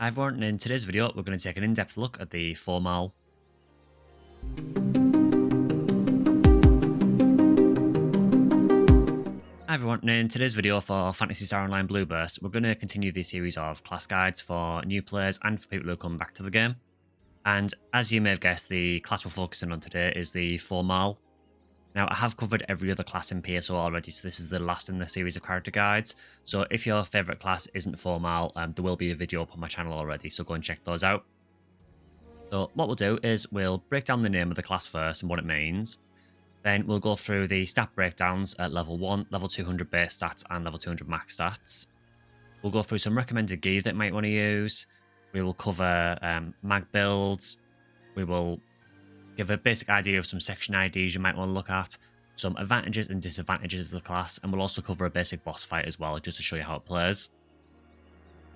Hi everyone, and in today's video we're going to take an in-depth look at the FOmarl. Hi everyone, and in today's video for Phantasy Star Online Blue Burst, we're going to continue the series of class guides for new players and for people who come back to the game. And as you may have guessed, the class we're focusing on today is the FOmarl. Now, I have covered every other class in PSO already, so this is the last in the series of character guides. So if your favourite class isn't FOmarl, there will be a video up on my channel already, so go and check those out. So what we'll do is we'll break down the name of the class first and what it means. Then we'll go through the stat breakdowns at level 1, level 200 base stats, and level 200 max stats. We'll go through some recommended gear that you might want to use. We will cover mag builds. We will give a basic idea of some section IDs you might want to look at, some advantages and disadvantages of the class, and we'll also cover a basic boss fight as well, just to show you how it plays.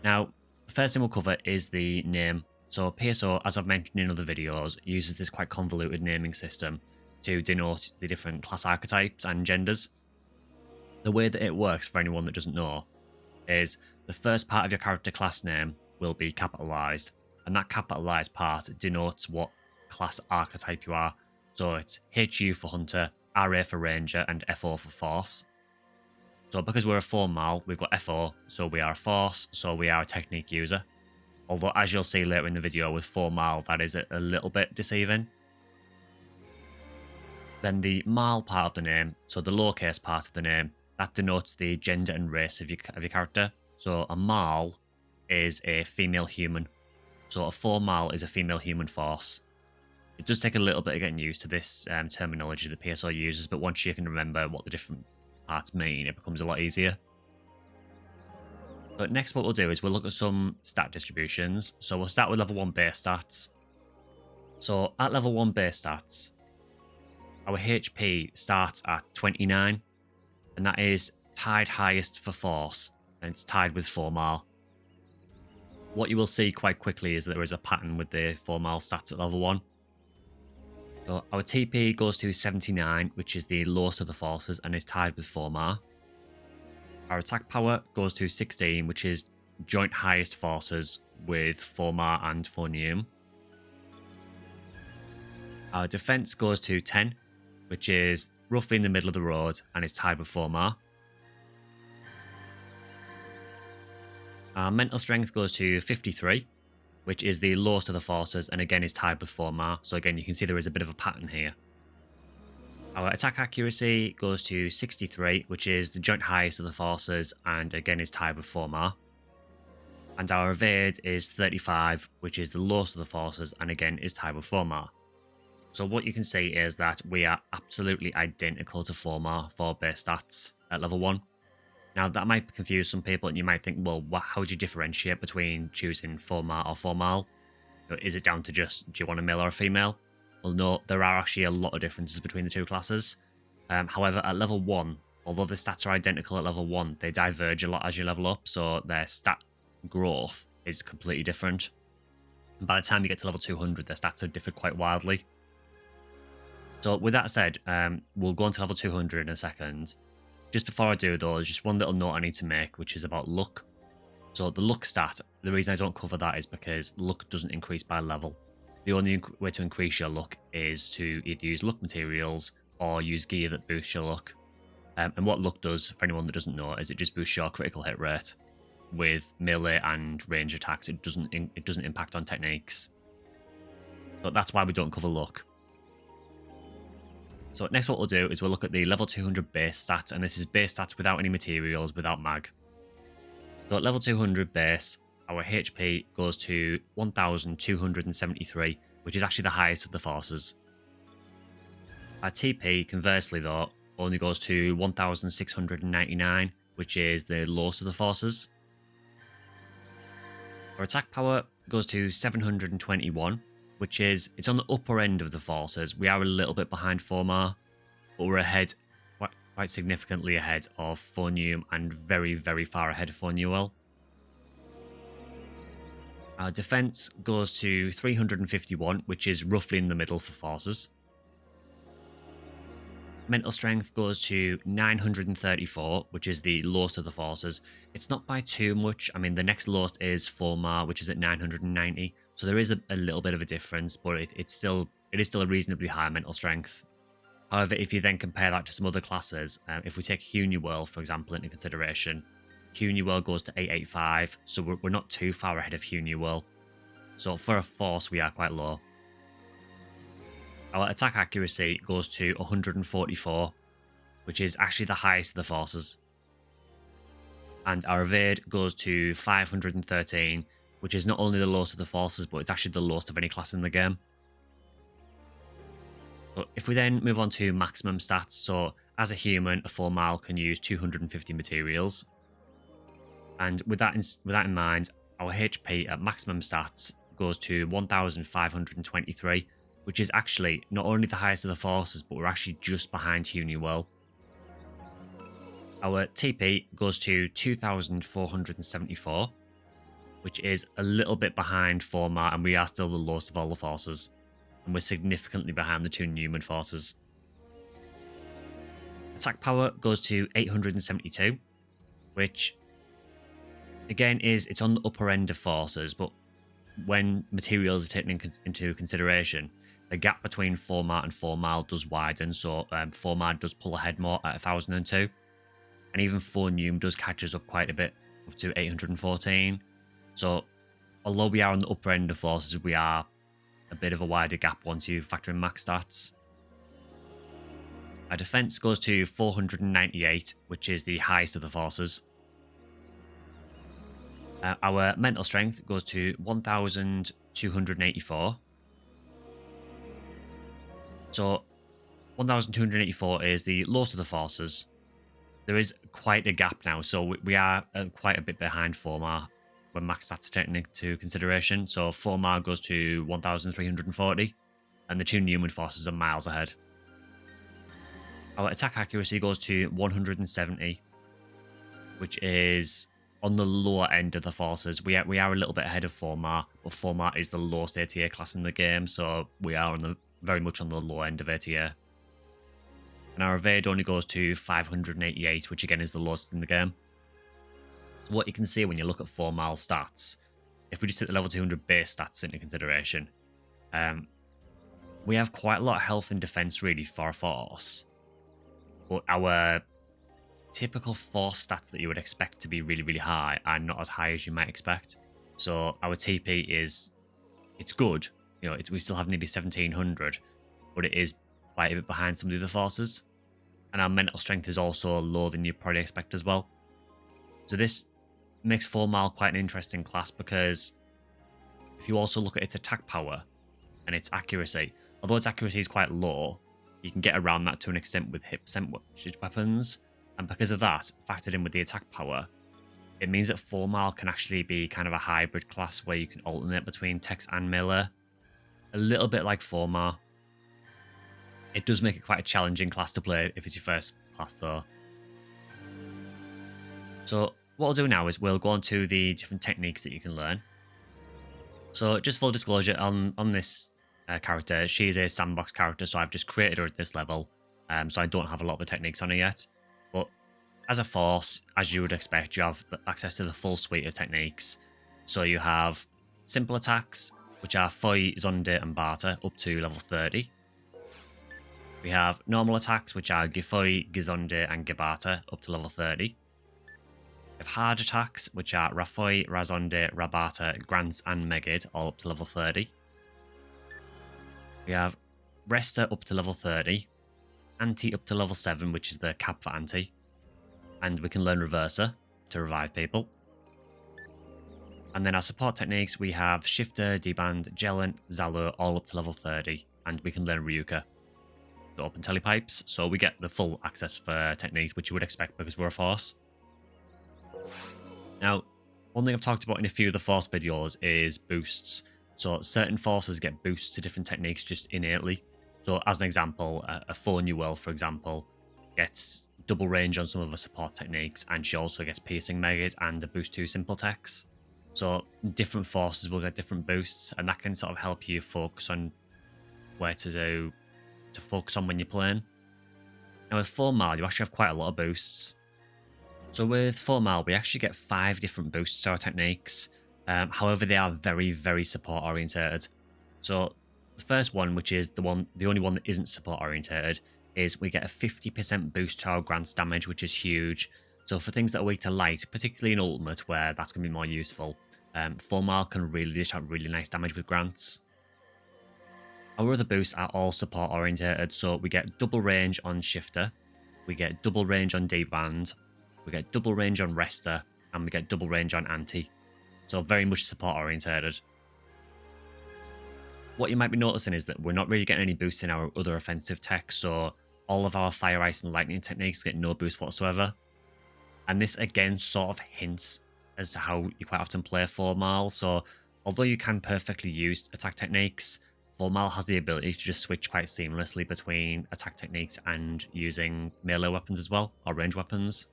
Now, the first thing we'll cover is the name. So PSO, as I've mentioned in other videos, uses this quite convoluted naming system to denote the different class archetypes and genders. The way that it works, for anyone that doesn't know, is the first part of your character class name will be capitalized, and that capitalized part denotes what class archetype you are. So it's HU for Hunter, RA for Ranger, and FO for Force. So because we're a FOmarl, we've got FO, so we are a Force, so we are a technique user. Although, as you'll see later in the video with FOmarl, that is a little bit deceiving. Then the marl part of the name, so the lowercase part of the name, that denotes the gender and race of your character. So a marl is a female human. So a FOmarl is a female human force. It does take a little bit of getting used to this terminology that PSO uses, but once you can remember what the different parts mean, it becomes a lot easier. But next what we'll do is we'll look at some stat distributions. So we'll start with level 1 base stats. So at level 1 base stats, our HP starts at 29, and that is tied highest for Force, and it's tied with FOmarl. What you will see quite quickly is that there is a pattern with the FOmarl stats at level 1. So our TP goes to 79, which is the lowest of the forces and is tied with FOmarl. Our attack power goes to 16, which is joint highest forces with FOmarl and Phonium. Our defense goes to 10, which is roughly in the middle of the road and is tied with FOmarl. Our mental strength goes to 53, which is the lowest of the forces and again is tied with FOmarl. So again, you can see there is a bit of a pattern here. Our attack accuracy goes to 63, which is the joint highest of the forces and again is tied with FOmarl. And our evade is 35, which is the lowest of the forces and again is tied with FOmarl. So what you can see is that we are absolutely identical to FOmarl for base stats at level 1. Now that might confuse some people and you might think, well, how do you differentiate between choosing FOmarl or FOmarl? Is it down to just, do you want a male or a female? Well, no, there are actually a lot of differences between the two classes. However, at level 1, although the stats are identical at level 1, they diverge a lot as you level up, so their stat growth is completely different. And by the time you get to level 200, their stats have differed quite wildly. So with that said, we'll go on to level 200 in a second. Just before I do though, there's just one little note I need to make, which is about luck. So the luck stat, the reason I don't cover that is because luck doesn't increase by level. The only way to increase your luck is to either use luck materials or use gear that boosts your luck. And what luck does, for anyone that doesn't know, is it just boosts your critical hit rate with melee and range attacks. It doesn't impact on techniques. But that's why we don't cover luck. So next what we'll do is we'll look at the level 200 base stats, and this is base stats without any materials, without mag. So at level 200 base, our HP goes to 1273, which is actually the highest of the forces. Our TP, conversely though, only goes to 1699, which is the lowest of the forces. Our attack power goes to 721, which is, it's on the upper end of the forces. We are a little bit behind FOmarl, but we're ahead, quite significantly ahead of Phonium and very, very far ahead of Phonuel. Our defense goes to 351, which is roughly in the middle for forces. Mental strength goes to 934, which is the lowest of the forces. It's not by too much. I mean, the next lowest is FOmarl, which is at 990. So there is a little bit of a difference, but it is still a reasonably high mental strength. However, if you then compare that to some other classes, if we take Hunuel, for example, into consideration, Hunuel goes to 885, so we're not too far ahead of Hunuel. So for a force, we are quite low. Our attack accuracy goes to 144, which is actually the highest of the forces. And our evade goes to 513, which is not only the lowest of the forces, but it's actually the lowest of any class in the game. But if we then move on to maximum stats, so as a human, a FOmarl can use 250 materials. And with that in mind, our HP at maximum stats goes to 1,523, which is actually not only the highest of the forces, but we're actually just behind Hunuel. Our TP goes to 2,474, which is a little bit behind FOmarl, and we are still the lowest of all the forces. And we're significantly behind the two Newman forces. Attack power goes to 872, which again it's on the upper end of forces, but when materials are taken into consideration, the gap between FOmarl and FOmarl does widen, so FOmarl does pull ahead more at 1002, and even FOnewm does catch us up quite a bit, up to 814. So although we are on the upper end of forces, we are a bit of a wider gap once you factor in max stats. Our defense goes to 498, which is the highest of the forces. Our mental strength goes to 1,284. So 1,284 is the lowest of the forces. There is quite a gap now, so we are quite a bit behind FOmarl when max stats are taken into consideration. So FOmarl goes to 1,340, and the two Newman forces are miles ahead. Our attack accuracy goes to 170, which is on the lower end of the forces. We are a little bit ahead of FOmarl, but FOmarl is the lowest ATA class in the game, so we are very much on the low end of ATA. And our evade only goes to 588, which again is the lowest in the game. So what you can see when you look at FOmarl stats, if we just take the level 200 base stats into consideration, we have quite a lot of health and defense really for a force, but our typical force stats that you would expect to be really, really high are not as high as you might expect. So our TP it's good, we still have nearly 1,700, but it is quite a bit behind some of the other forces. And our mental strength is also lower than you'd probably expect as well. So this makes FOmarl quite an interesting class, because if you also look at its attack power and its accuracy, although its accuracy is quite low, you can get around that to an extent with hit percentage weapons. And because of that, factored in with the attack power, it means that FOmarl can actually be kind of a hybrid class where you can alternate between text and melee. A little bit like FOmarl. It does make it quite a challenging class to play if it's your first class though. So what I'll do now is we'll go on to the different techniques that you can learn. So just full disclosure, on this character, she is a sandbox character, so I've just created her at this level. So I don't have a lot of the techniques on her yet. But as a force, as you would expect, you have access to the full suite of techniques. So you have simple attacks, which are Foy, Zonde, and Barter, up to level 30. We have normal attacks, which are Gifoy, Gizonde, and Gibata, up to level 30. We have hard attacks, which are Rafoy, Razonde, Rabata, Grants, and Megid, all up to level 30. We have Resta up to level 30. Anti up to level 7, which is the cap for Anti. And we can learn Reverser to revive people. And then our support techniques, we have Shifter, Deband, Jelen, Zalo, all up to level 30. And we can learn Ryuka to open telepipes. So we get the full access for techniques, which you would expect because we're a force. Now, one thing I've talked about in a few of the force videos is boosts. So certain forces get boosts to different techniques just innately. So as an example, a FOnewel, for example, gets double range on some of the support techniques, and she also gets piercing Megid and a boost to simple techs. So different forces will get different boosts, and that can sort of help you focus on where to focus on when you're playing. Now with FOmarl, you actually have quite a lot of boosts. So with FOmarl, we actually get 5 different boosts to our techniques. However, they are very, very support orientated. So the first one, which is the only one that isn't support orientated, is we get a 50% boost to our grants damage, which is huge. So for things that are weak to light, particularly in Ultimate, where that's going to be more useful, FOmarl can really dish out really nice damage with grants. Our other boosts are all support orientated, so we get double range on Shifter, we get double range on D-Band, we get double range on Rester, and we get double range on Anti. So very much support orientated. What you might be noticing is that we're not really getting any boost in our other offensive tech, so all of our Fire, Ice, and Lightning techniques get no boost whatsoever. And this again sort of hints as to how you quite often play FOmarl. So although you can perfectly use attack techniques, FOmarl has the ability to just switch quite seamlessly between attack techniques and using melee weapons as well, or range weapons.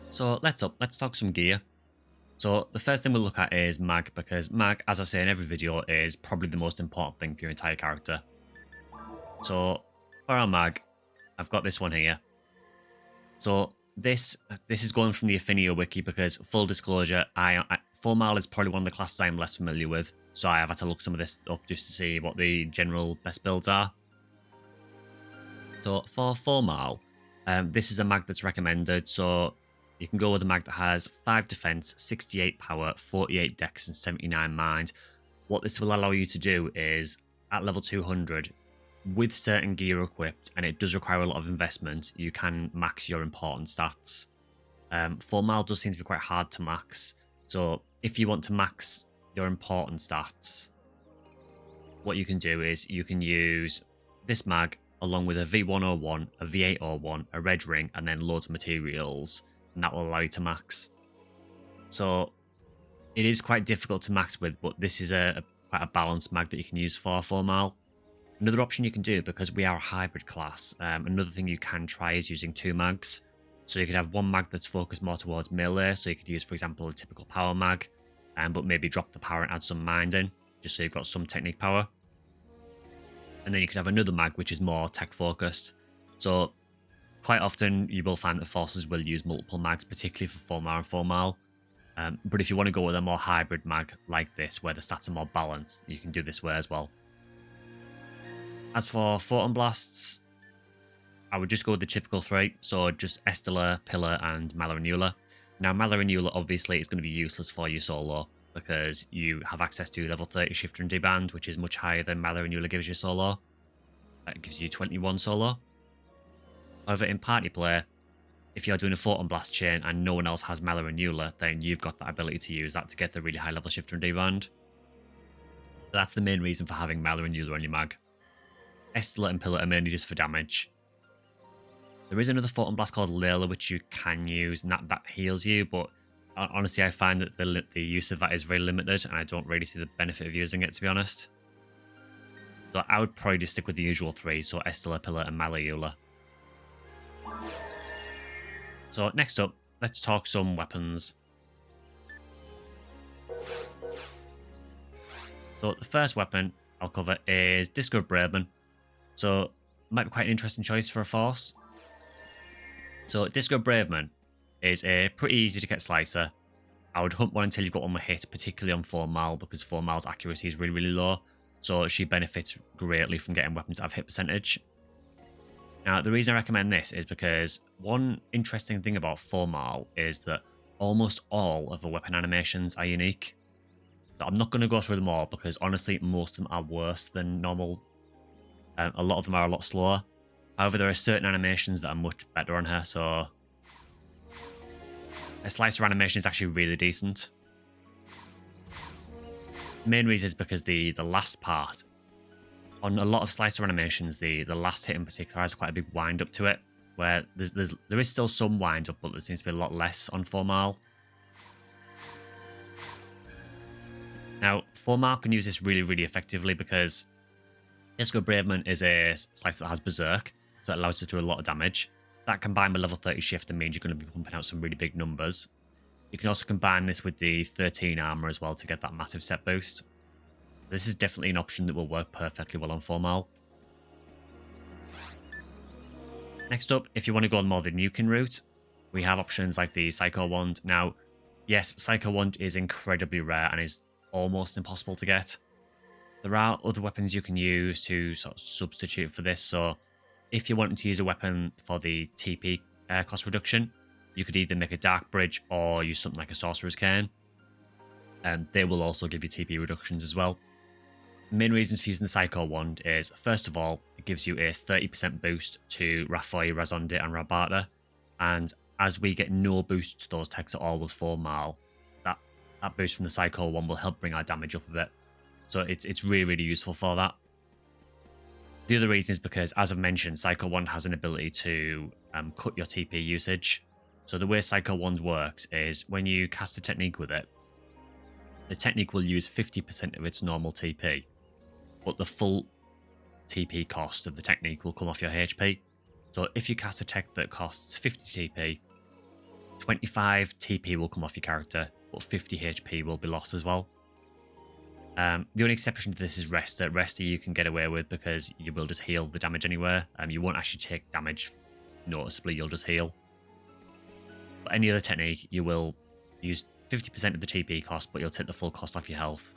So let's talk some gear. So the first thing we'll look at is mag, because mag, as I say in every video, is probably the most important thing for your entire character. So for our mag, I've got this one here. So this is going from the Affinio wiki because, full disclosure, FOmarl is probably one of the classes I'm less familiar with, so I have had to look some of this up just to see what the general best builds are. So for FOmarl, this is a mag that's recommended, so you can go with a mag that has 5 defense, 68 power, 48 dex, and 79 mind. What this will allow you to do is, at level 200, with certain gear equipped, and it does require a lot of investment, you can max your important stats. FOmarl does seem to be quite hard to max, so if you want to max your important stats, what you can do is you can use this mag along with a V101, a V801, a red ring, and then loads of materials, and that will allow you to max. So it is quite difficult to max with, but this is quite a balanced mag that you can use for FOmarl. Another option you can do, because we are a hybrid class, another thing you can try is using 2 mags. So you could have one mag that's focused more towards melee, so you could use, for example, a typical power mag, but maybe drop the power and add some mind in, just so you've got some technique power. And then you could have another mag which is more tech focused. So quite often you will find that forces will use multiple mags, particularly for FOmarl and FOmarl. But if you want to go with a more hybrid mag like this, where the stats are more balanced, you can do this way as well. As for Photon Blasts, I would just go with the typical 3, so just Estella, Pillar, and Malaranula. Now, Malaranula obviously is going to be useless for you solo, because you have access to level 30 Shifter and D-Band, which is much higher than Malaranula gives you solo. That gives you 21 solo. However, in party play, if you're doing a Photon Blast chain and no one else has Malaranula, then you've got that ability to use that to get the really high level Shifter and D-Band. That's the main reason for having Malaranula on your mag. Estella and Pillar are mainly just for damage. There is another Photon Blast called Layla, which you can use, and that heals you, but honestly I find that the use of that is very limited, and I don't really see the benefit of using it, to be honest. So I would probably just stick with the usual 3, so Estella, Pillar, and Malaranula. So next up, let's talk some weapons. So the first weapon I'll cover is Disco Braveman. So might be quite an interesting choice for a force. So Disco Braveman is a pretty easy to get slicer. I would hunt one until you've got one more hit, particularly on FOmarl, because FOmarl's accuracy is really, really low. So she benefits greatly from getting weapons that have hit percentage. Now, the reason I recommend this is because one interesting thing about FOmarl is that almost all of the weapon animations are unique. So I'm not going to go through them all, because honestly, most of them are worse than normal. A lot of them are a lot slower. However, there are certain animations that are much better on her, so a slicer animation is actually really decent. The main reason is because the last part, on a lot of slicer animations, the last hit in particular has quite a big wind up to it, where there is still some wind up, but there seems to be a lot less on FOmarl. Now, FOmarl can use this really, really effectively because Disco Braveman is a slicer that has Berserk, so it allows you to do a lot of damage. That combined with level 30 Shifter means you're going to be pumping out some really big numbers. You can also combine this with the 13 armor as well to get that massive set boost. This is definitely an option that will work perfectly well on FOmarl. Next up, if you want to go on more the nuking route, we have options like the Psycho Wand. Now, yes, Psycho Wand is incredibly rare and is almost impossible to get. There are other weapons you can use to sort of substitute for this. So if you want to use a weapon for the TP cost reduction, you could either make a Dark Bridge or use something like a Sorcerer's Cane. And they will also give you TP reductions as well. The main reasons for using the Psycho Wand is, first of all, it gives you a 30% boost to Rafoy, Razonde, and Rabata. And as we get no boost to those techs at all with FOmarl, that boost from the Psycho Wand will help bring our damage up a bit. So it's really, really useful for that. The other reason is because, as I've mentioned, Psycho Wand has an ability to cut your TP usage. So the way Psycho Wand works is when you cast a technique with it, the technique will use 50% of its normal TP, but the full TP cost of the technique will come off your HP. So if you cast a tech that costs 50 TP, 25 TP will come off your character, but 50 HP will be lost as well. The only exception to this is Resta. Resta you can get away with because you will just heal the damage anywhere. You won't actually take damage noticeably, you'll just heal. But any other technique, you will use 50% of the TP cost, but you'll take the full cost off your health.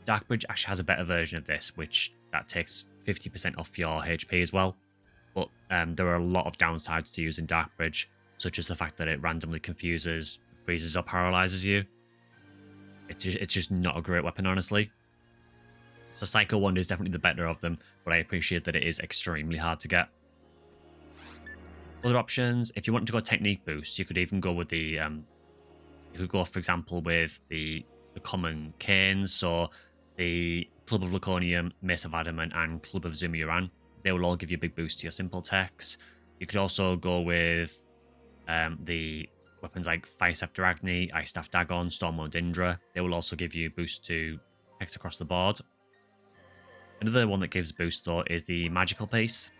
Dark Bridge actually has a better version of this, which that takes 50% off your HP as well. But there are a lot of downsides to using Dark Bridge, such as the fact that it randomly confuses, freezes, or paralyzes you. It's just not a great weapon, honestly. So Psycho Wand is definitely the better of them, but I appreciate that it is extremely hard to get. Other options, if you want to go technique boost, you could even go with the you could go, for example, with the common canes, so the Club of Laconium, Mace of Adamant, and Club of Zumuran. They will all give you a big boost to your simple techs. You could also go with the weapons like Fire Scepter Agni, Ice Staff Dagon, Stormlord Indra. They will also give you boost to techs across the board. Another one that gives boost, though, is the Magical Piece.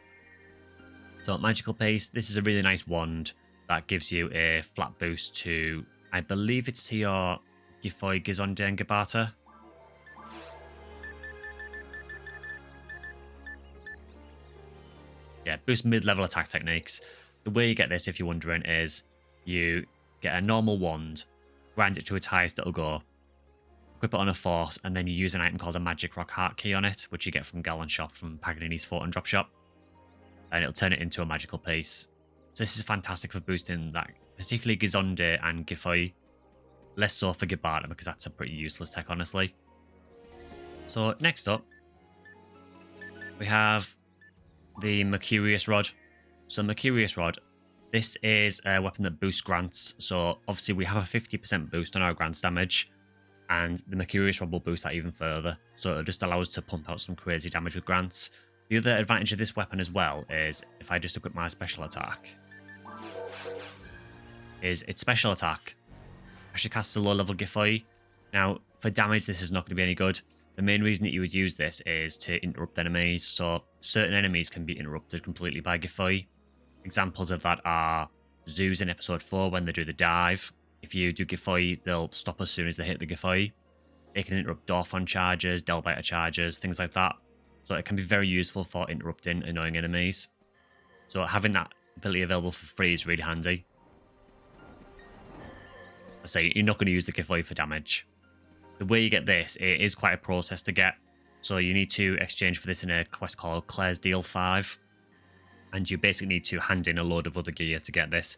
So Magical Piece, this is a really nice wand that gives you a flat boost to, I believe it's to your Gifoy, Gizonde, and Gabata. Yeah, boost mid-level attack techniques. The way you get this, if you're wondering, is you get a normal wand, grind it to its highest it'll go, equip it on a force, and then you use an item called a Magic Rock Heart Key on it, which you get from Gallon Shop, from Paganini's Fort and Drop Shop, and it'll turn it into a magical piece. So this is fantastic for boosting that, particularly Gizonde and Gifoy. Less so for Gibata, because that's a pretty useless tech, honestly. So next up, we have the Mercurious Rod. So Mercurious Rod, this is a weapon that boosts grants. So obviously we have a 50% boost on our grants damage, and the Mercurious Rod will boost that even further. So it'll just allow us to pump out some crazy damage with grants. The other advantage of this weapon as well is, if I just equip my special attack, is its special attack actually casts a low level Gifoy. Now, for damage, this is not going to be any good. The main reason that you would use this is to interrupt enemies. So certain enemies can be interrupted completely by Gifoy. Examples of that are Zoos in episode 4 when they do the dive. If you do Gifoy, they'll stop as soon as they hit the Gifoy. It can interrupt Dorfon charges, Delbiter charges, things like that. So it can be very useful for interrupting annoying enemies. So having that ability available for free is really handy. I say you're not going to use the Gifoy for damage. The way you get this, it is quite a process to get. So you need to exchange for this in a quest called Claire's Deal 5. And you basically need to hand in a load of other gear to get this.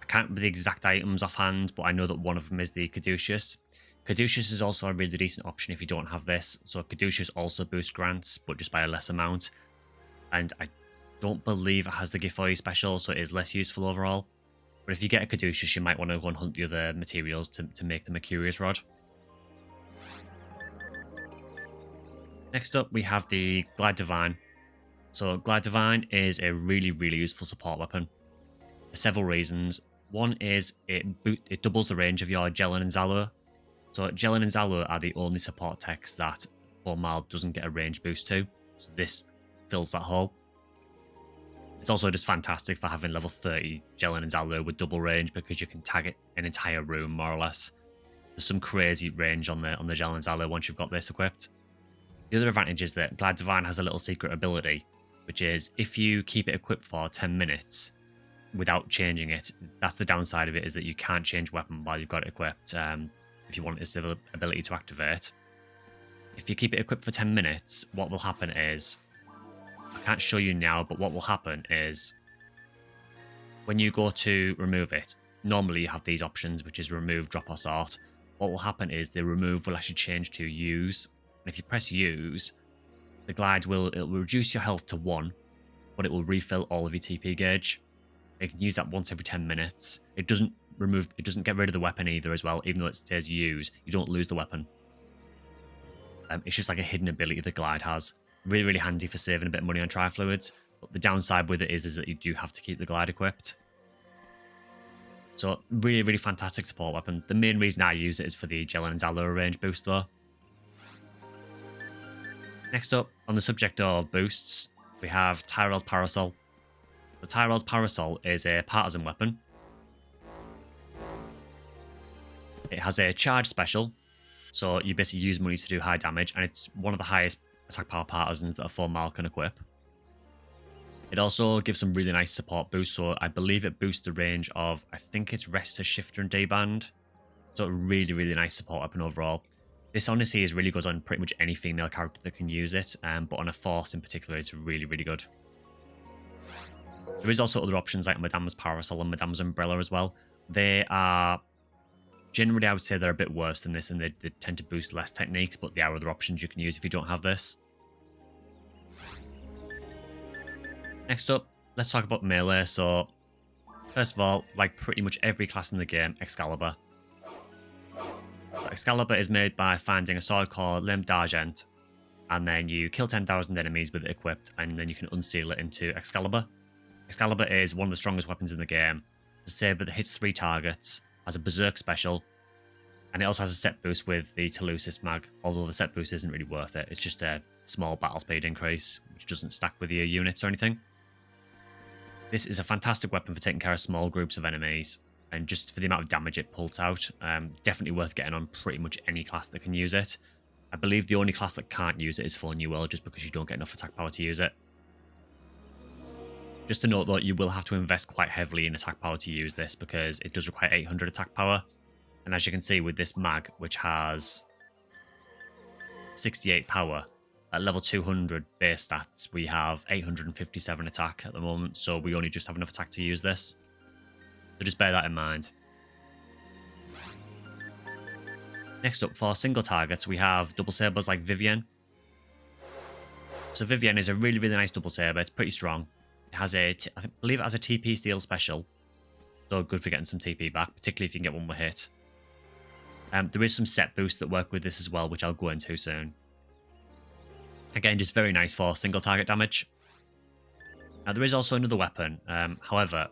I can't remember the exact items offhand, but I know that one of them is the Caduceus. Caduceus is also a really decent option if you don't have this. So Caduceus also boosts grants, but just by a less amount. And I don't believe it has the Gifoy special, so it is less useful overall. But if you get a Caduceus, you might want to go and hunt the other materials to make the Mercurious Rod. Next up, we have the Glide Divine. So Glide Divine is a really, really useful support weapon for several reasons. One is it doubles the range of your Jelen and Zalur. So Jelen and Zalur are the only support techs that FOmarl doesn't get a range boost to. So this fills that hole. It's also just fantastic for having level 30 Jelen and Zalur with double range, because you can tag it an entire room, more or less. There's some crazy range on the Jelen and Zalur once you've got this equipped. The other advantage is that Glide Divine has a little secret ability which is if you keep it equipped for 10 minutes without changing it, that's the downside of it, is that you can't change weapon while you've got it equipped if you want its ability to activate. If you keep it equipped for 10 minutes, what will happen is, I can't show you now, but what will happen is when you go to remove it, normally you have these options, which is remove, drop, or sort. What will happen is the remove will actually change to use. And if you press use, the glide will reduce your health to 1, but it will refill all of your TP gauge. You can use that once every 10 minutes. It doesn't get rid of the weapon either as well, even though it says use. You don't lose the weapon. It's just like a hidden ability the glide has. Really, really handy for saving a bit of money on tri-fluids. But the downside with it is that you do have to keep the glide equipped. So really, really fantastic support weapon. The main reason I use it is for the Jelen and Zalura range boost though. Next up, on the subject of boosts, we have Tyrels Parasol. The Tyrels Parasol is a partisan weapon. It has a charge special, so you basically use money to do high damage, and it's one of the highest attack power partisans that a FOmarl can equip. It also gives some really nice support boosts, so I believe it boosts the range of, I think it's Rest, Shifter, and D-Band. So a really, really nice support weapon overall. This honestly is really good on pretty much any female character that can use it, but on a Force in particular, it's really, really good. There is also other options like Madame's Parasol and Madame's Umbrella as well. They are, generally I would say they're a bit worse than this, and they tend to boost less techniques, but there are other options you can use if you don't have this. Next up, let's talk about melee. So, first of all, like pretty much every class in the game, Excalibur. So Excalibur is made by finding a sword called Lame d'Argent, and then you kill 10,000 enemies with it equipped, and then you can unseal it into Excalibur. Excalibur is one of the strongest weapons in the game. It's a saber that hits 3 targets, has a berserk special, and it also has a set boost with the Telusis mag, although the set boost isn't really worth it. It's just a small battle speed increase, which doesn't stack with your units or anything. This is a fantastic weapon for taking care of small groups of enemies, and just for the amount of damage it pulls out, definitely worth getting on pretty much any class that can use it. I believe the only class that can't use it is Full New World, just because you don't get enough attack power to use it. Just to note though, you will have to invest quite heavily in attack power to use this, because it does require 800 attack power. And as you can see with this mag, which has 68 power, at level 200 base stats, we have 857 attack at the moment, so we only just have enough attack to use this. So just bear that in mind. Next up, for single targets, we have double sabers like Vivien. So Vivien is a really, really nice double saber. It's pretty strong. It has I believe it has a TP steal special, so good for getting some TP back, particularly if you can get one more hit. There is some set boosts that work with this as well, which I'll go into soon. Again, just very nice for single target damage. Now, there is also another weapon. However,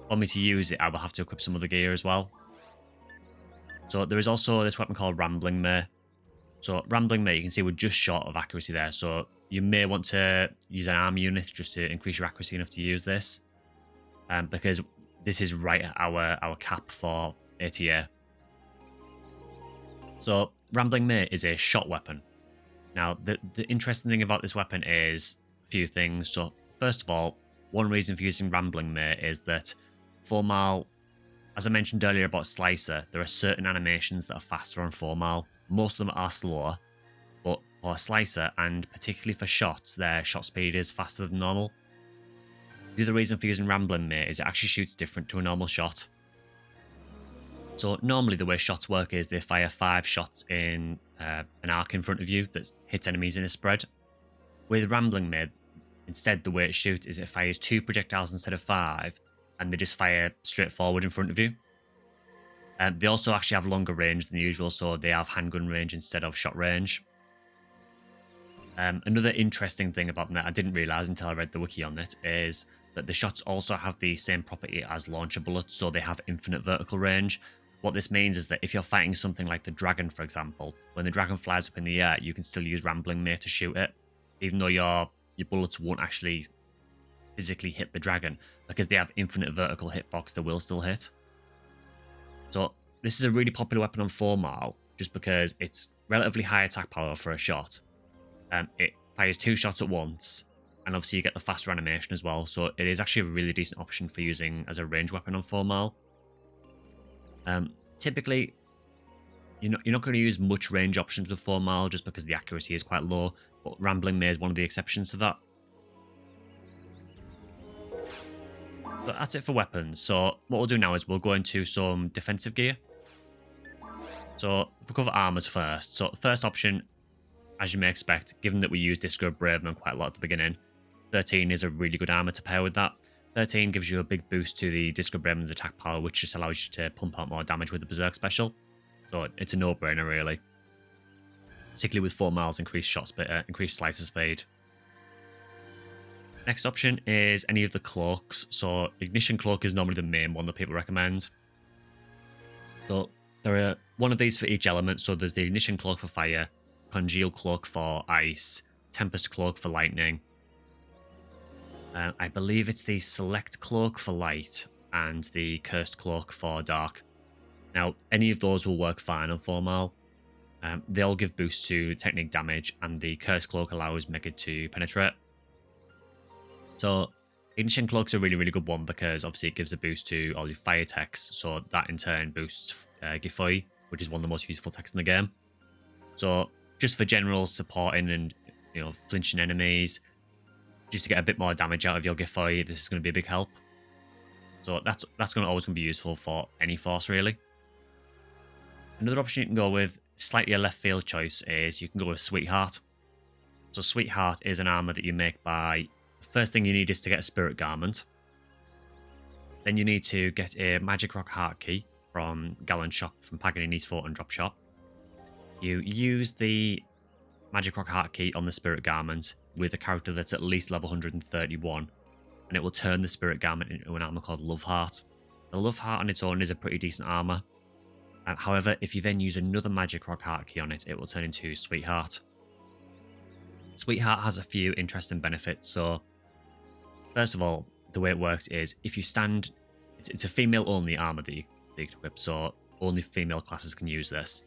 for me to use it, I will have to equip some other gear as well. So there is also this weapon called Rambling May. So Rambling May, you can see we're just short of accuracy there. So you may want to use an arm unit just to increase your accuracy enough to use this. Because this is right at our cap for ATA. So Rambling May is a shot weapon. Now, the interesting thing about this weapon is a few things. So, first of all, one reason for using Rambling May is that FOmarl, as I mentioned earlier about Slicer, there are certain animations that are faster on FOmarl. Most of them are slower, but for Slicer, and particularly for shots, their shot speed is faster than normal. The other reason for using Rambling May is it actually shoots different to a normal shot. So normally the way shots work is they fire 5 shots in an arc in front of you that hits enemies in a spread. With Rambling May, instead the way it shoots is it fires 2 projectiles instead of 5, and they just fire straight forward in front of you. They also actually have longer range than usual, so they have handgun range instead of shot range. Another interesting thing about them that I didn't realise until I read the wiki on it is that the shots also have the same property as launcher bullets, so they have infinite vertical range. What this means is that if you're fighting something like the dragon, for example, when the dragon flies up in the air, you can still use Rambling May to shoot it, even though your bullets won't actually physically hit the dragon, because they have infinite vertical hitbox that will still hit. So this is a really popular weapon on FOmarl, just because it's relatively high attack power for a shot. It fires 2 shots at once, and obviously you get the faster animation as well, so it is actually a really decent option for using as a range weapon on FOmarl. Typically, you're not going to use much range options with FOmarl just because the accuracy is quite low, but Rambling May is one of the exceptions to that. But that's it for weapons. So what we'll do now is we'll go into some defensive gear. So we'll cover armors first. So first option, as you may expect, given that we use Disco Braveman quite a lot at the beginning, 13 is a really good armor to pair with that. 13 gives you a big boost to the Disco Braveman's attack power, which just allows you to pump out more damage with the Berserk special. So it's a no-brainer, really. Particularly with FOmarl's increased increased slicer speed. Next option is any of the cloaks. So Ignition Cloak is normally the main one that people recommend. So there are one of these for each element. So there's the Ignition Cloak for fire, Congeal Cloak for ice, Tempest Cloak for lightning. I believe it's the Select Cloak for light and the Cursed Cloak for dark. Now, any of those will work fine on FOmarl. They all give boosts to technique damage, and the Cursed Cloak allows Mega to penetrate. So, Ignition Cloak's a really, really good one because obviously it gives a boost to all your fire techs, so that in turn boosts Gifoy, which is one of the most useful techs in the game. So, just for general supporting and flinching enemies, just to get a bit more damage out of your Gifoy, this is going to be a big help. So that's always going to be useful for any force, really. Another option you can go with, slightly a left field choice, is you can go with Safetyheart. So Safetyheart is an armor that you make by... The first thing you need is to get a Spirit Garment. Then you need to get a Magic Rock Heart Key from Gallant Shop, from Paganini's Fort and Drop Shop. You use the Magic Rock Heart Key on the Spirit Garment with a character that's at least level 131, and it will turn the Spirit Garment into an armor called Love Heart. The Love Heart on its own is a pretty decent armor. However, if you then use another Magic Rock Heart Key on it, it will turn into Safetyheart. Safetyheart has a few interesting benefits. So, first of all, the way it works is if you stand... It's a female-only armor that you equip, so only female classes can use this.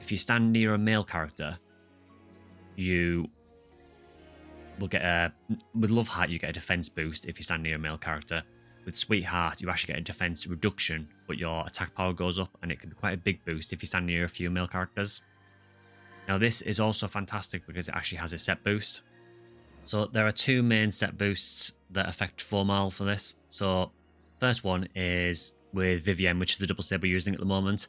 If you stand near a male character, you will get a... With Love Heart, you get a defense boost if you stand near a male character. With Safetyheart, you actually get a defense reduction, but your attack power goes up, and it can be quite a big boost if you stand near a few male characters. Now, this is also fantastic because it actually has a set boost. So there are two main set boosts that affect FOmarl for this. So first one is with Vivien, which is the double stab we're using at the moment.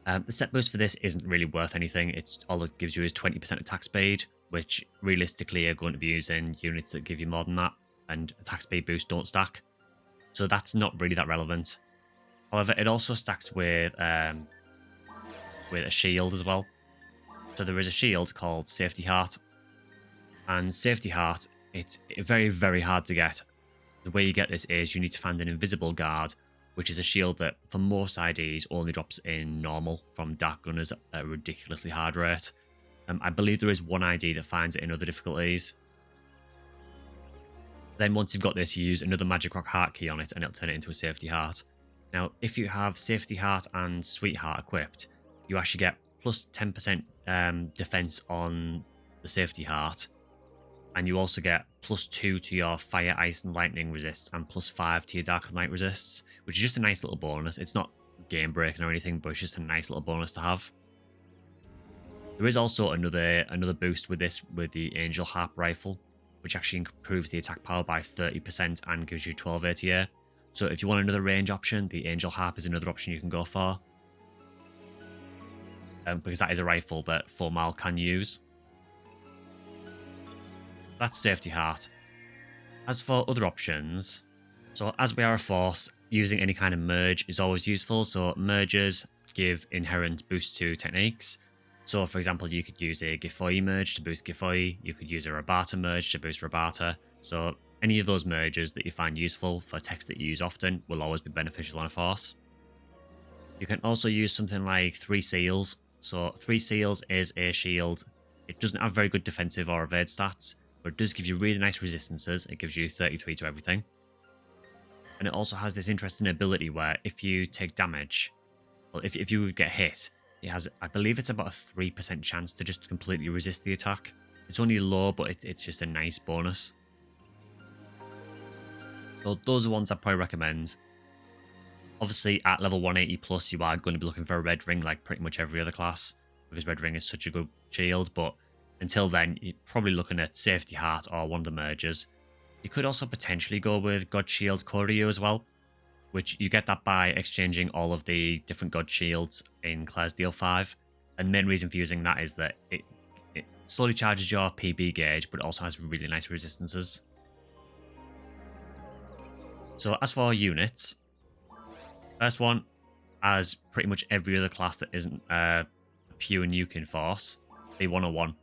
The set boost for this isn't really worth anything. It's all it gives you is 20% attack speed, which realistically are going to be using units that give you more than that, and attack speed boosts don't stack. So that's not really that relevant. However, it also stacks with a shield as well. So there is a shield called Safetyheart. And Safetyheart, it's very, very hard to get. The way you get this is you need to find an invisible guard, which is a shield that for most IDs only drops in normal from Dark Gunners at a ridiculously hard rate. I believe there is one ID that finds it in other difficulties. Then once you've got this, you use another Magic Rock Heart Key on it and it'll turn it into a Safetyheart. Now, if you have Safetyheart and Safetyheart equipped, you actually get plus 10% defense on the Safetyheart. And you also get plus 2 to your Fire, Ice and Lightning resists and plus 5 to your Dark and Light resists, which is just a nice little bonus. It's not game breaking or anything, but it's just a nice little bonus to have. There is also another boost with this, with the Angel Harp Rifle, which actually improves the attack power by 30% and gives you 12 ATA. So if you want another range option, the Angel Harp is another option you can go for. Because that is a rifle that FOmarl can use. That's Safetyheart. As for other options, so as we are a force, using any kind of merge is always useful. So merges give inherent boosts to techniques. So for example, you could use a Gifoy merge to boost Gifoy. You could use a Rabata merge to boost Rabata. So any of those merges that you find useful for techs that you use often will always be beneficial on a force. You can also use something like 3 Seals. So 3 Seals is a shield. It doesn't have very good defensive or evade stats, but it does give you really nice resistances. It gives you 33 to everything. And it also has this interesting ability where if you take damage, well, if you get hit, it has, I believe it's about a 3% chance to just completely resist the attack. It's only low, but it's just a nice bonus. So those are ones I'd probably recommend. Obviously, at level 180 plus, you are going to be looking for a red ring like pretty much every other class, because red ring is such a good shield. But until then, you're probably looking at Safetyheart or one of the mergers. You could also potentially go with God Shield Koryu as well, which you get that by exchanging all of the different God Shields in Claire's Deal 5. And the main reason for using that is that it slowly charges your PB gauge, but it also has really nice resistances. So as for units, first one, as pretty much every other class that isn't a pure nuking force, V101.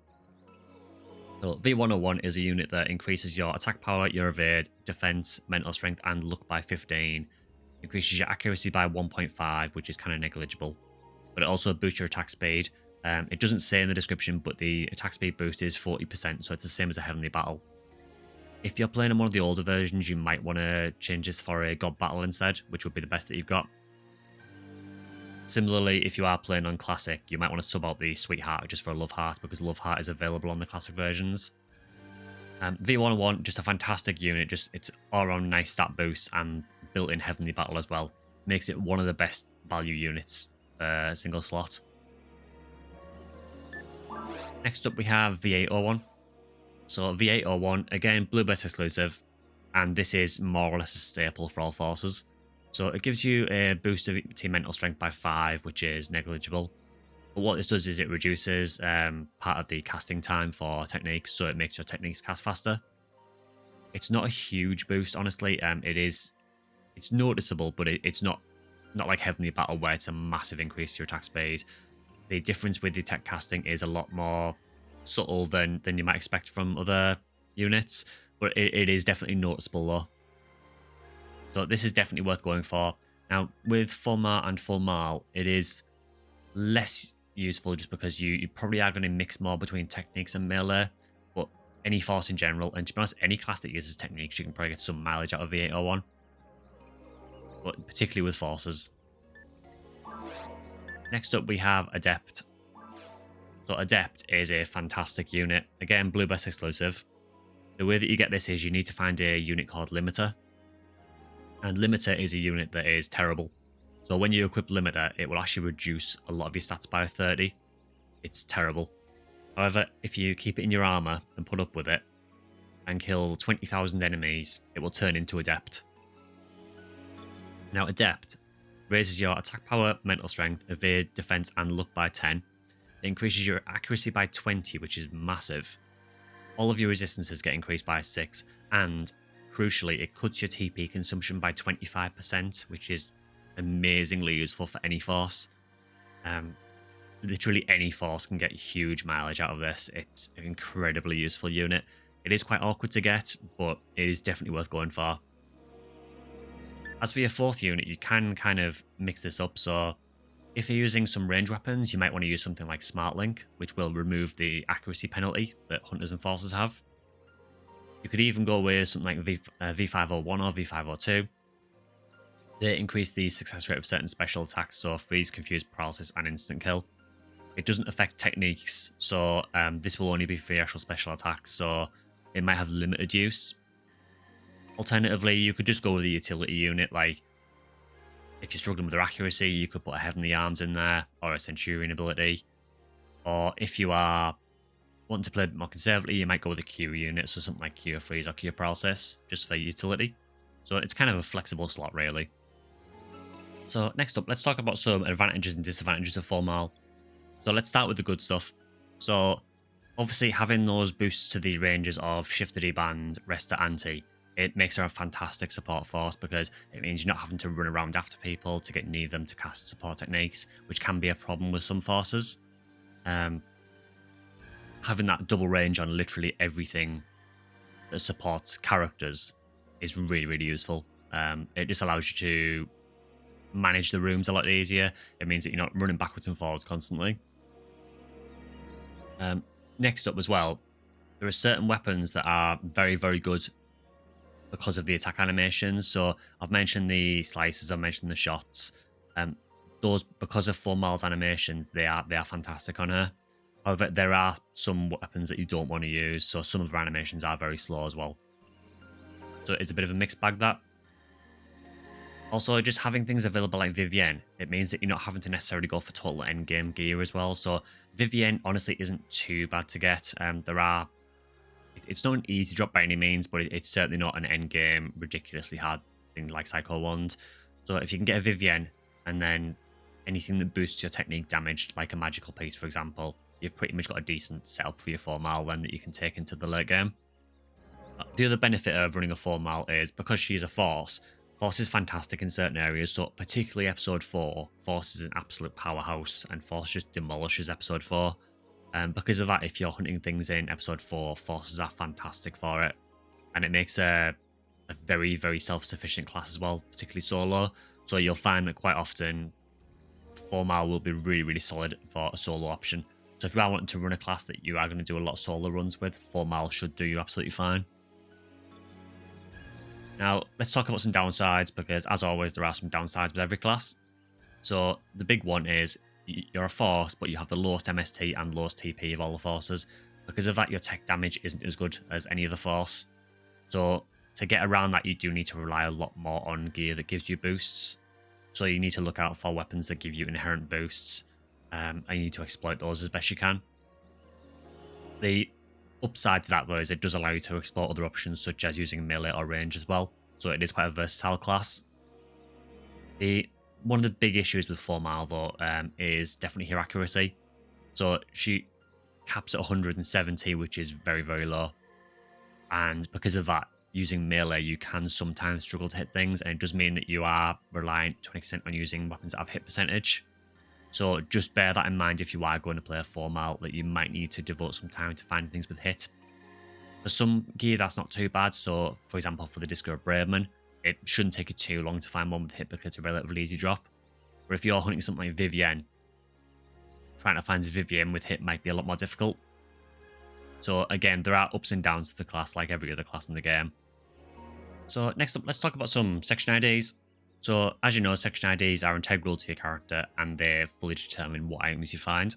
So V101 is a unit that increases your attack power, your evade, defense, mental strength, and luck by 15. Increases your accuracy by 1.5, which is kind of negligible. But it also boosts your attack speed. It doesn't say in the description, but the attack speed boost is 40%, so it's the same as a Heavenly Battle. If you're playing on one of the older versions, you might want to change this for a God Battle instead, which would be the best that you've got. Similarly, if you are playing on Classic, you might want to sub out the Sweetheart just for a Love Heart, because Love Heart is available on the Classic versions. V101, just a fantastic unit. Just it's all-around nice stat boost and built-in Heavenly Battle as well. Makes it one of the best value units single slot. Next up, we have V801. So V801, again, Blue Burst exclusive, and this is more or less a staple for all forces. So it gives you a boost of team mental strength by 5, which is negligible. But what this does is it reduces part of the casting time for techniques, so it makes your techniques cast faster. It's not a huge boost, honestly. It's noticeable, but it's not like Heavenly Battle where it's a massive increase to your attack speed. The difference with the tech casting is a lot more subtle than you might expect from other units, but it is definitely noticeable though. So this is definitely worth going for. Now, with FOmarl and FOmarl, it is less useful just because you probably are going to mix more between techniques and melee, but any force in general, and to be honest, any class that uses techniques, you can probably get some mileage out of V801, but particularly with forces. Next up, we have Adept. So Adept is a fantastic unit. Again, Blue Burst exclusive. The way that you get this is you need to find a unit called Limiter. And Limiter is a unit that is terrible. So when you equip Limiter, it will actually reduce a lot of your stats by 30. It's terrible. However, if you keep it in your armor and put up with it, and kill 20,000 enemies, it will turn into Adept. Now, Adept raises your attack power, mental strength, evade, defense, and luck by 10. It increases your accuracy by 20, which is massive. All of your resistances get increased by 6, and crucially, it cuts your TP consumption by 25%, which is amazingly useful for any force. Literally any force can get huge mileage out of this. It's an incredibly useful unit. It is quite awkward to get, but it is definitely worth going for. As for your fourth unit, you can kind of mix this up. So if you're using some range weapons, you might want to use something like Smart Link, which will remove the accuracy penalty that hunters and forces have. You could even go with something like V501 or V502. They increase the success rate of certain special attacks, so freeze, confuse, paralysis, and instant kill. It doesn't affect techniques, so this will only be for your actual special attacks, so it might have limited use. Alternatively, you could just go with a utility unit, like if you're struggling with their accuracy, you could put a Heavenly Arms in there, or a Centurion ability. Or if you are wanting to play a bit more conservatively, you might go with a Q unit, so something like Cure Freeze or Cure Paralysis, just for utility. So it's kind of a flexible slot, really. So next up, let's talk about some advantages and disadvantages of FOmarl. So let's start with the good stuff. So obviously having those boosts to the ranges of Shifter Deband, Resta Anti, it makes her a fantastic support force because it means you're not having to run around after people to get near them to cast support techniques, which can be a problem with some forces. Having that double range on literally everything that supports characters is really, really useful. It just allows you to manage the rooms a lot easier. It means that you're not running backwards and forwards constantly. Next up as well, there are certain weapons that are very, very good because of the attack animations. So I've mentioned the slices, I've mentioned the shots. Those, because of FOmarl's animations, they are fantastic on her. However, there are some weapons that you don't want to use, so some of the animations are very slow as well. So it's a bit of a mixed bag, that. Also, just having things available like Vivien, it means that you're not having to necessarily go for total endgame gear as well. So Vivien honestly isn't too bad to get. It's not an easy drop by any means, but it's certainly not an endgame ridiculously hard thing like Psycho Wand. So if you can get a Vivien and then anything that boosts your technique damage, like a magical piece, for example, you've pretty much got a decent setup for your FOmarl then that you can take into the late game. The other benefit of running a FOmarl is because she is a Force. Force is fantastic in certain areas, so particularly Episode 4, Force is an absolute powerhouse, and Force just demolishes Episode 4. Because of that, if you're hunting things in Episode 4, Forces are fantastic for it, and it makes a very, very self-sufficient class as well, particularly solo. So you'll find that quite often, FOmarl will be really, really solid for a solo option. So if you are wanting to run a class that you are going to do a lot of solo runs with, FOmarl should do you absolutely fine. Now, let's talk about some downsides, because as always, there are some downsides with every class. So the big one is you're a Force, but you have the lowest MST and lowest TP of all the Forces. Because of that, your tech damage isn't as good as any other Force. So to get around that, you do need to rely a lot more on gear that gives you boosts. So you need to look out for weapons that give you inherent boosts, and you need to exploit those as best you can. The upside to that, though, is it does allow you to explore other options, such as using melee or range as well. So it is quite a versatile class. One of the big issues with FOmarl, though, is definitely her accuracy. So she caps at 170, which is very, very low. And because of that, using melee, you can sometimes struggle to hit things, and it does mean that you are reliant to an extent on using weapons that have hit percentage. So just bear that in mind if you are going to play a FOmarl, that you might need to devote some time to find things with hit. For some gear, that's not too bad. So, for example, for the Disco of Braveman, it shouldn't take you too long to find one with hit because it's a relatively easy drop. But if you're hunting something like Vivien, trying to find a Vivien with hit might be a lot more difficult. So again, there are ups and downs to the class like every other class in the game. So next up, let's talk about some section IDs. So as you know, section IDs are integral to your character, and they fully determine what items you find.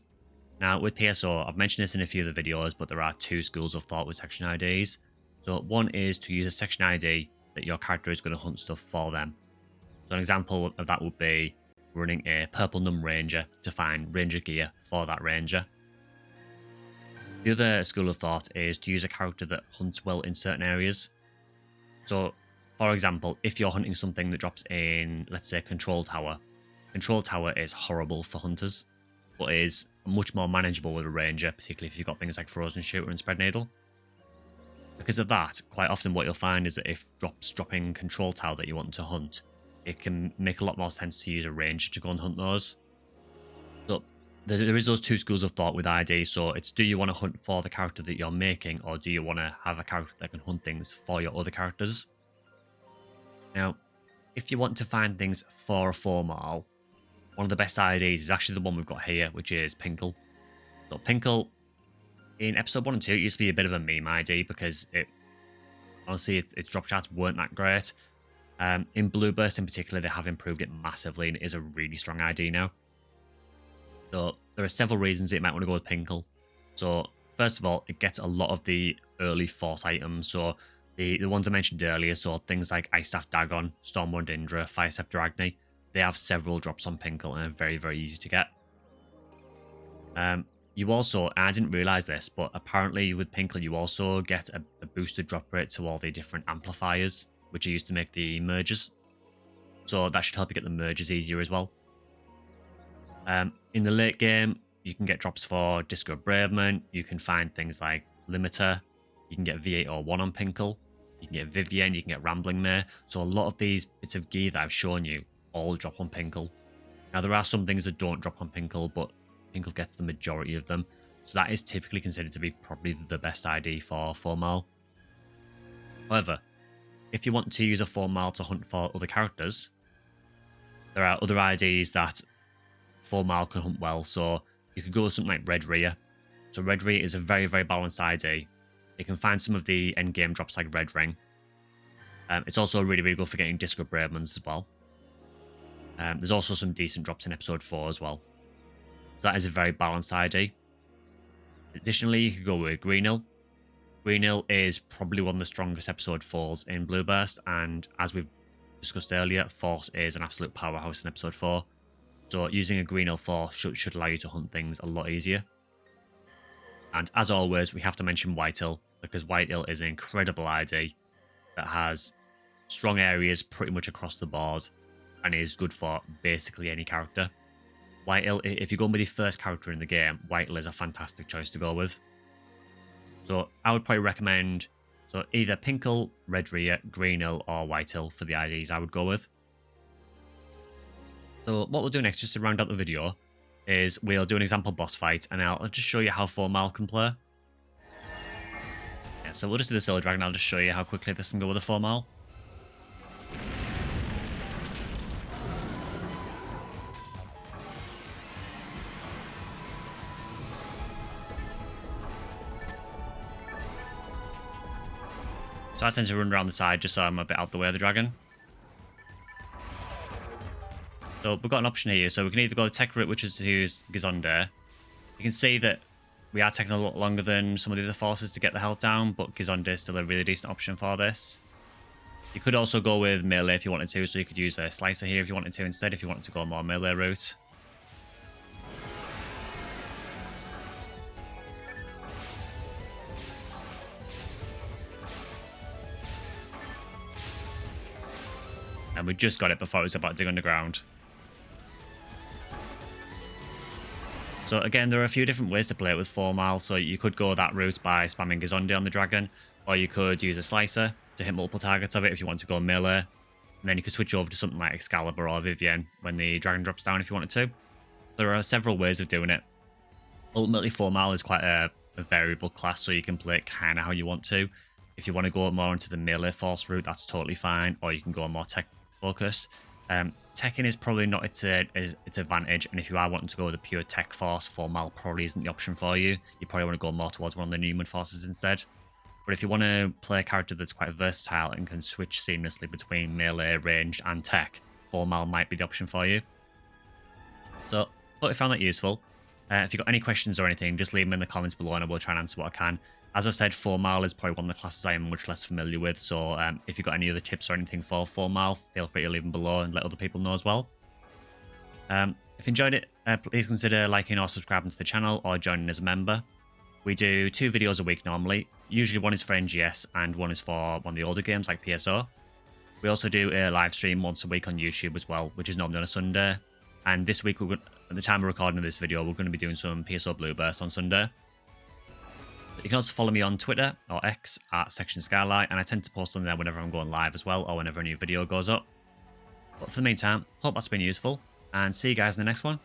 Now with PSO, I've mentioned this in a few of the videos, but there are two schools of thought with section IDs. So one is to use a section ID that your character is going to hunt stuff for them. So an example of that would be running a purple num ranger to find ranger gear for that ranger. The other school of thought is to use a character that hunts well in certain areas. So, for example, if you're hunting something that drops in, let's say, Control Tower. Control Tower is horrible for hunters, but is much more manageable with a ranger, particularly if you've got things like Frozen Shooter and Spread Needle. Because of that, quite often what you'll find is that if dropping Control Tower that you want to hunt, it can make a lot more sense to use a ranger to go and hunt those. So there is those two schools of thought with ID. So it's, do you want to hunt for the character that you're making, or do you want to have a character that can hunt things for your other characters? Now, if you want to find things for a FOmarl, one of the best IDs is actually the one we've got here, which is Pinkle. So Pinkle, in episode 1 and 2, it used to be a bit of a meme ID because honestly, its drop shots weren't that great. In Blueburst in particular, they have improved it massively, and it is a really strong ID now. So there are several reasons that you might want to go with Pinkle. So first of all, it gets a lot of the early Force items. So the ones I mentioned earlier, so things like Ice Staff Dagon, Stormward Indra, Fire Scepter Agni, they have several drops on Pinkle and are very, very easy to get. You also, and I didn't realise this, but apparently with Pinkle you also get a boosted drop rate to all the different amplifiers, which are used to make the merges. So that should help you get the merges easier as well. In the late game, you can get drops for Disco Braveman. You can find things like Limiter. You can get V801 on Pinkle. You can get Vivien. You can get Rambling Mare. So a lot of these bits of gear that I've shown you all drop on Pinkle. Now, there are some things that don't drop on Pinkle, but Pinkle gets the majority of them. So that is typically considered to be probably the best ID for FOmarl. However, if you want to use a FOmarl to hunt for other characters, there are other IDs that FOmarl can hunt well. So you could go with something like Red Rhea. So Red Rhea is a very, very balanced ID. You can find some of the endgame drops like Red Ring. It's also really, really good for getting Disco Bravemans as well. There's also some decent drops in episode 4 as well. So that is a very balanced ID. Additionally, you could go with Greenhill. Greenhill is probably one of the strongest episode 4s in Blue Burst, and as we've discussed earlier, Force is an absolute powerhouse in episode 4. So using a Greenhill Force should allow you to hunt things a lot easier. And as always, we have to mention Whitehill, because Whitehill is an incredible ID that has strong areas pretty much across the board and is good for basically any character. Whitehill, if you're going with your first character in the game, Whitehill is a fantastic choice to go with. So I would probably recommend either Pinkhill, Redrear, Greenhill, or Whitehill for the IDs I would go with. So what we'll do next, just to round out the video, is we'll do an example boss fight, and I'll just show you how FOmarl can play. Yeah, so we'll just do the Silver Dragon. I'll just show you how quickly this can go with the FOmarl. So I tend to run around the side just so I'm a bit out the way of the dragon. So we've got an option here, so we can either go the tech route, which is to use Gizonde. You can see that we are taking a lot longer than some of the other forces to get the health down, but Gizonde is still a really decent option for this. You could also go with melee if you wanted to, so you could use a Slicer here if you wanted to instead, if you wanted to go a more melee route. And we just got it before it was about to dig underground. So again, there are a few different ways to play it with FOmarl. So you could go that route by spamming Gizonde on the dragon, or you could use a Slicer to hit multiple targets of it if you want to go melee. And then you could switch over to something like Excalibur or Vivien when the dragon drops down if you wanted to. There are several ways of doing it. Ultimately, FOmarl is quite a variable class, so you can play it kind of how you want to. If you want to go more into the melee force route, that's totally fine, or you can go more tech focused. Teching is probably not its advantage, and if you are wanting to go with a pure tech force, FOmarl probably isn't the option for you. You probably want to go more towards one of the Newman forces instead. But if you want to play a character that's quite versatile and can switch seamlessly between melee, ranged, and tech, FOmarl might be the option for you. So, hope you found that useful. If you've got any questions or anything, just leave them in the comments below and I will try and answer what I can. As I've said, FOmarl is probably one of the classes I am much less familiar with, so if you've got any other tips or anything for FOmarl, feel free to leave them below and let other people know as well. If you enjoyed it, please consider liking or subscribing to the channel or joining as a member. We do 2 videos a week normally. Usually one is for NGS and one is for one of the older games like PSO. We also do a live stream once a week on YouTube as well, which is normally on a Sunday. And this week, at the time of recording this video, we're going to be doing some PSO Blue Burst on Sunday. You can also follow me on Twitter or X at Section Skylight, and I tend to post on there whenever I'm going live as well, or whenever a new video goes up. But for the meantime, hope that's been useful, and see you guys in the next one.